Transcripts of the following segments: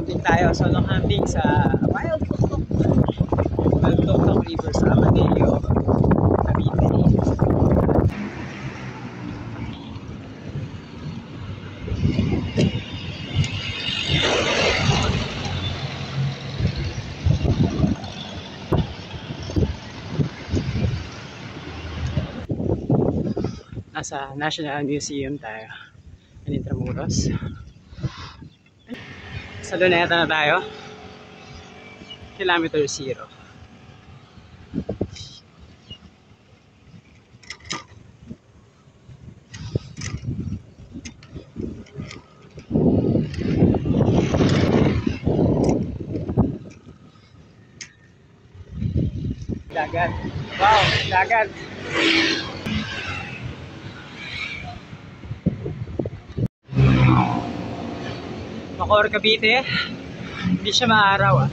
camping tayo. Solo camping sa Wild Tuktok River sa Amadeo, Cavite. Nasa National Museum tayo in Intramuros. Sa Luneta na tayo. Kilometer 0. Dagat. Wow, dagat. Bacoor, Cavite. Hindi siya maaraw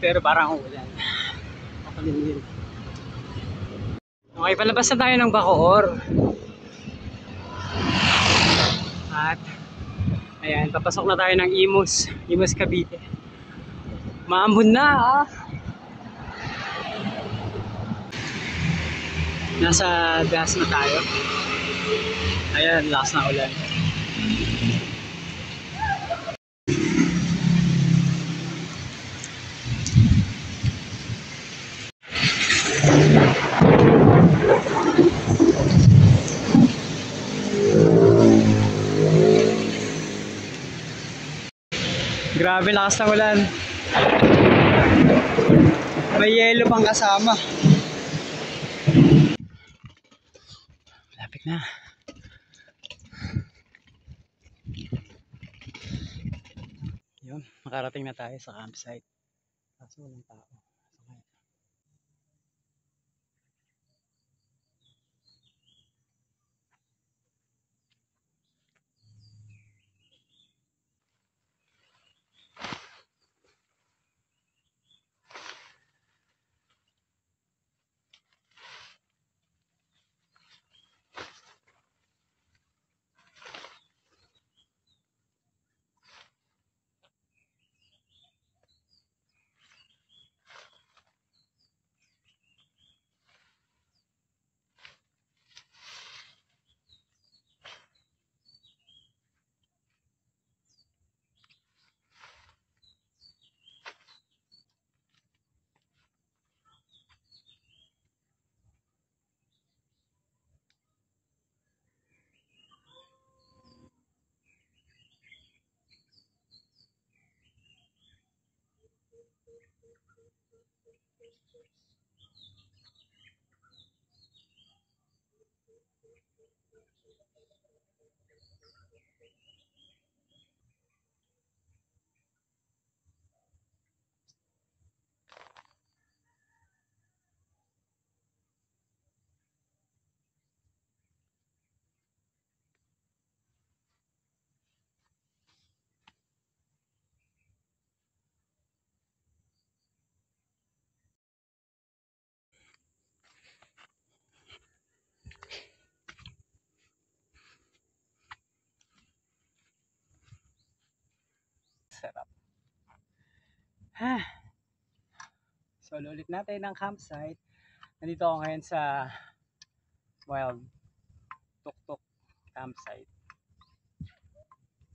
pero parang ulan. Makalimlim. Okay, palabas na tayo ng Bacoor. At ayan, papasok na tayo ng Imus. Imus, Cavite. Maambon na Nasa gas na tayo. Ayan, lakas na ulan. Grabe, lakas ng ulan. May yelo pang kasama. Lapit na. Yun, makarating na tayo sa campsite. Kaso walang tao. Sarap. So, ulit natin ng campsite. Nandito ako ngayon sa Wild Tuktok campsite.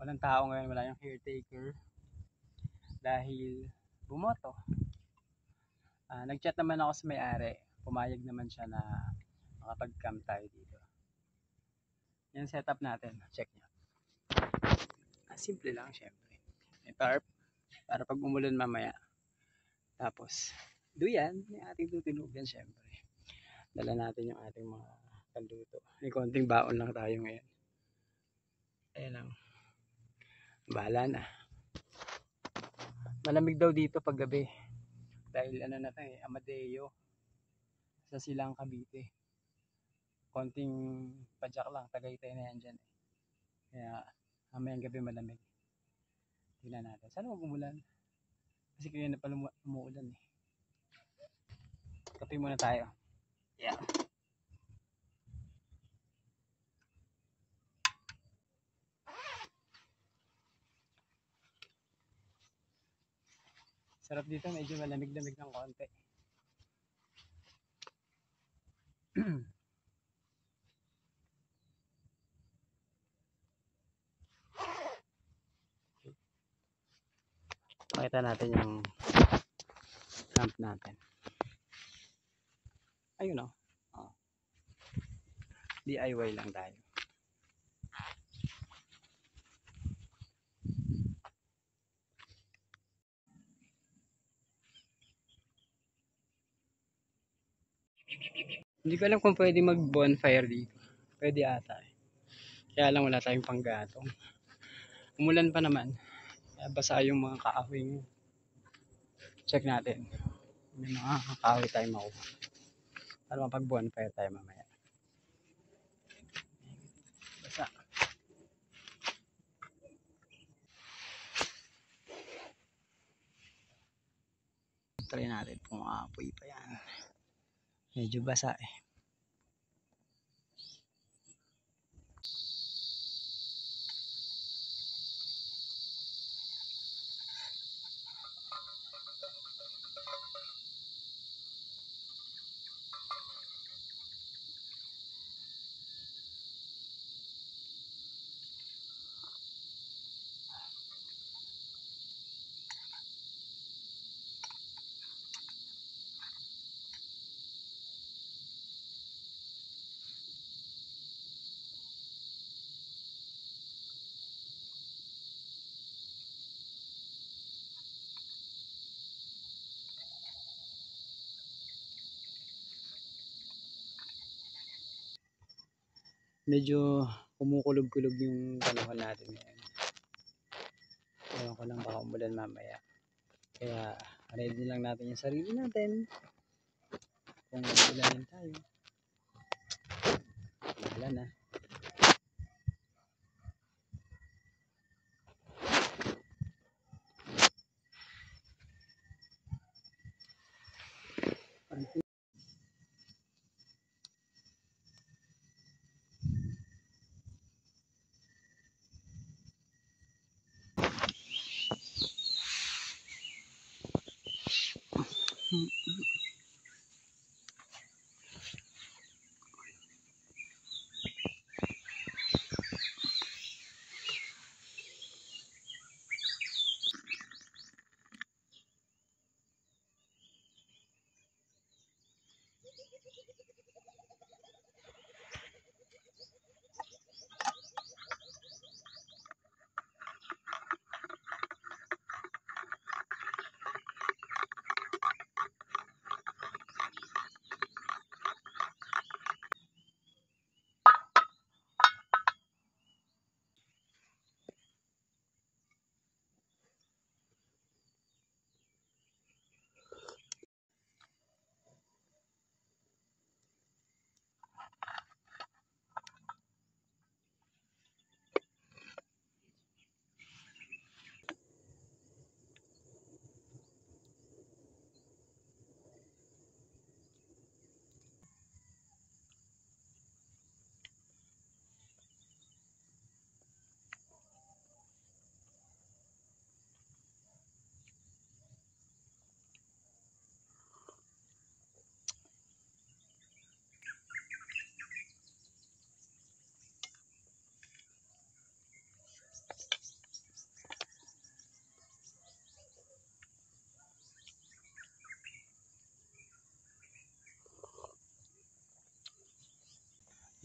Walang tao ngayon, wala yung caretaker dahil bumoto. Nag-chat naman ako sa may-ari. Pumayag naman siya na makapag-camp tayo dito. Yan setup natin. Check nyo. Simple lang syempre. May tarp para pag umulan mamaya. Tapos, duyan, may ating tutunugan syempre. Dala natin yung ating mga panluto. May konting baon lang tayo ngayon. Ayan lang. Bahala na. Malamig daw dito pag gabi. Dahil ano na tayo, Amadeo. Sa Silang, Cavite. Konting padyak lang, Tagaytay na yan dyan. Kaya, mamayang gabi malamig. Tingnan natin. Sana wag umulan. Kasi kaya na pala umuulan eh. Kape muna tayo. Yeah. Sarap dito, medyo malamig-lamig ng konti. Pakita natin yung camp natin. Ayun o. Oh. DIY lang tayo. Hindi ko alam kung pwede mag bonfire dito. Pwede ata eh. Kaya lang wala tayong panggatong. Umulan pa naman. Kaya basa yung mga kahoy nyo. Check natin. May mga kahoy tayo makuha. Para mapag bonfire tayo mamaya. Basa. Try natin kung aapoy pa yan. Medyo basa eh. Medyo kumukulog-kulog yung panahon natin ngayon. Ewan ko lang baka umulan mamaya. Kaya ready lang natin yung sarili natin. Kung ulanin tayo. Wala na.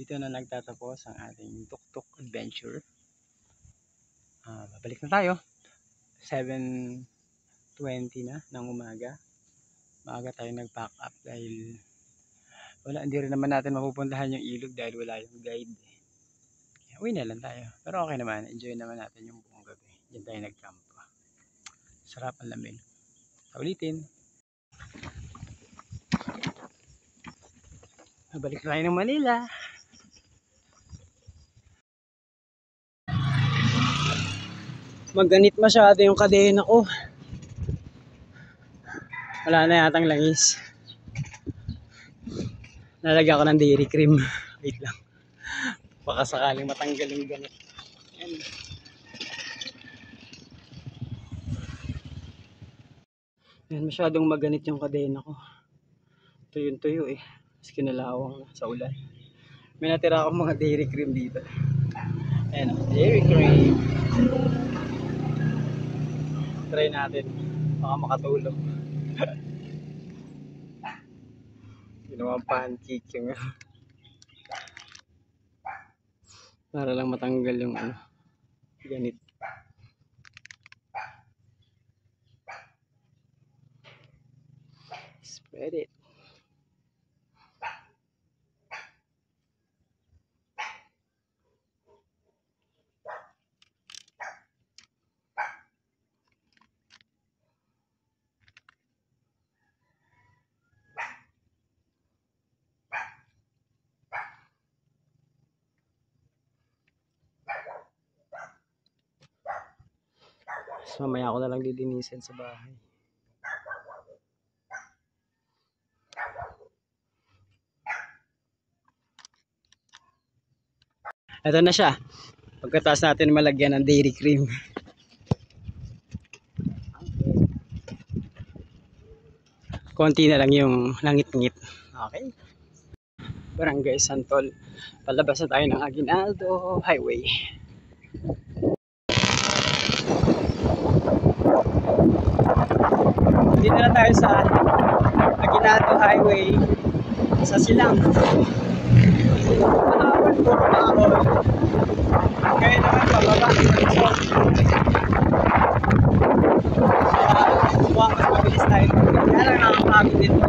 Dito na nagtatapos ang ating tuk-tuk adventure. Babalik na tayo. 7:20 na ng umaga. Maaga tayo nag-pack up dahil hindi rin naman natin mapupuntahan yung ilog dahil wala yung guide. Uwi na lang tayo. Pero okay naman. Enjoy naman natin yung buong gabi. Diyan tayo nag-camp. Sarap ang lamig. Ulitin. Babalik tayo ng Manila. Magganit masyado yung kadena ko. Wala na yatang langis. Nalagyan ko ng dairy cream. Wait lang. Baka sakaling matanggal yung ganit. Ayan. Ayan, masyadong maganit yung kadena ko. Tuyo-tuyo eh. Mas kinalawang na sa ulan. May natira akong mga dairy cream dito. Ayan, dairy cream. Try natin. Baka makatulong. Ginawang pancake yung para lang matanggal yung ganit. Spread it. So, mamaya ako na lang lilinisin sa bahay. Ito na siya. Pagkatapos natin malagyan ng dairy cream. Konti na lang yung langit-ngit. Okay. Barangay Santol. Palabas na tayo ng Aguinaldo Highway. Dito na tayo sa Aguinaldo Highway sa Silang. Mahawal, puro mahawal. Kaya naman pababa. Mukhang mas mabilis tayo. Kaya lang nakakapagod dito.